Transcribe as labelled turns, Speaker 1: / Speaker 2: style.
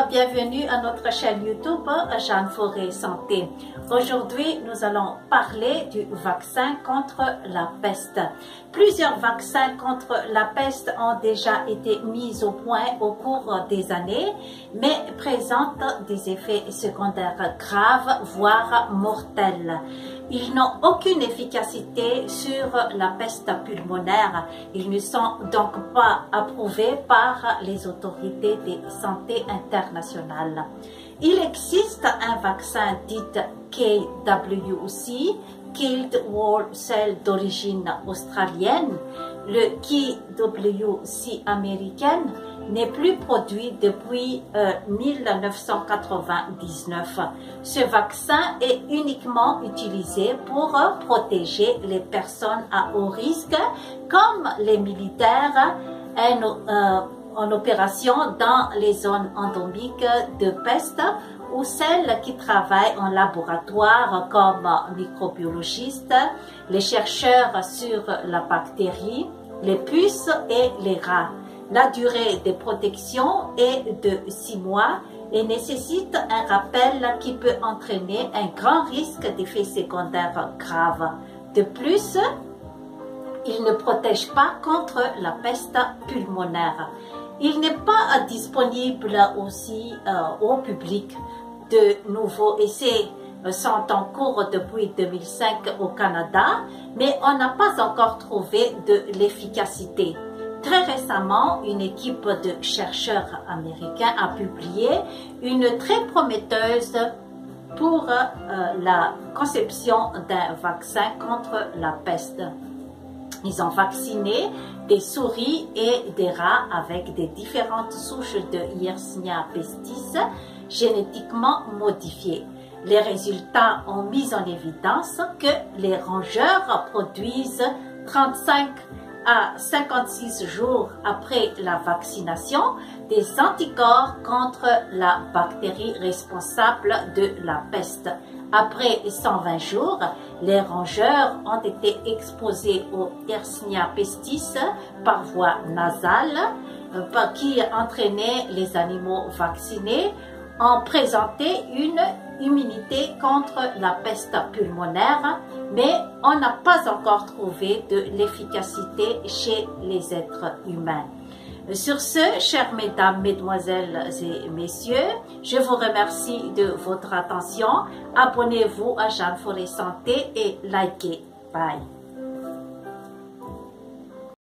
Speaker 1: bienvenue à notre chaîne YouTube Jeanne Forêt Santé. Aujourd'hui, nous allons parler du vaccin contre la peste. Plusieurs vaccins contre la peste ont déjà été mis au point au cours des années, mais présentent des effets secondaires graves, voire mortels. Ils n'ont aucune efficacité sur la peste pulmonaire. Ils ne sont donc pas approuvés par les autorités de santé internationale. Il existe un vaccin dit KWC, Killed Whole Cell d'origine australienne. Le KWC américain n'est plus produit depuis 1999. Ce vaccin est uniquement utilisé pour protéger les personnes à haut risque, comme les militaires en opération dans les zones endémiques de peste ou celles qui travaillent en laboratoire comme microbiologistes, les chercheurs sur la bactérie, les puces et les rats. La durée de protection est de 6 mois et nécessite un rappel qui peut entraîner un grand risque d'effets secondaires graves. De plus, il ne protège pas contre la peste pulmonaire. Il n'est pas disponible aussi au public. De nouveaux essais sont en cours depuis 2005 au Canada, mais on n'a pas encore trouvé de l'efficacité. Très récemment, une équipe de chercheurs américains a publié une très prometteuse pour la conception d'un vaccin contre la peste. Ils ont vacciné des souris et des rats avec des différentes souches de Yersinia pestis génétiquement modifiées. Les résultats ont mis en évidence que les rongeurs produisent 35 à 56 jours après la vaccination des anticorps contre la bactérie responsable de la peste. Après 120 jours, les rongeurs ont été exposés au Yersinia pestis par voie nasale, qui entraînait les animaux vaccinés ont présenté une immunité contre la peste pulmonaire, mais on n'a pas encore trouvé de l'efficacité chez les êtres humains. Sur ce, chères mesdames, mesdemoiselles et messieurs, je vous remercie de votre attention. Abonnez-vous à Jeanne Forêt Santé et likez. Bye.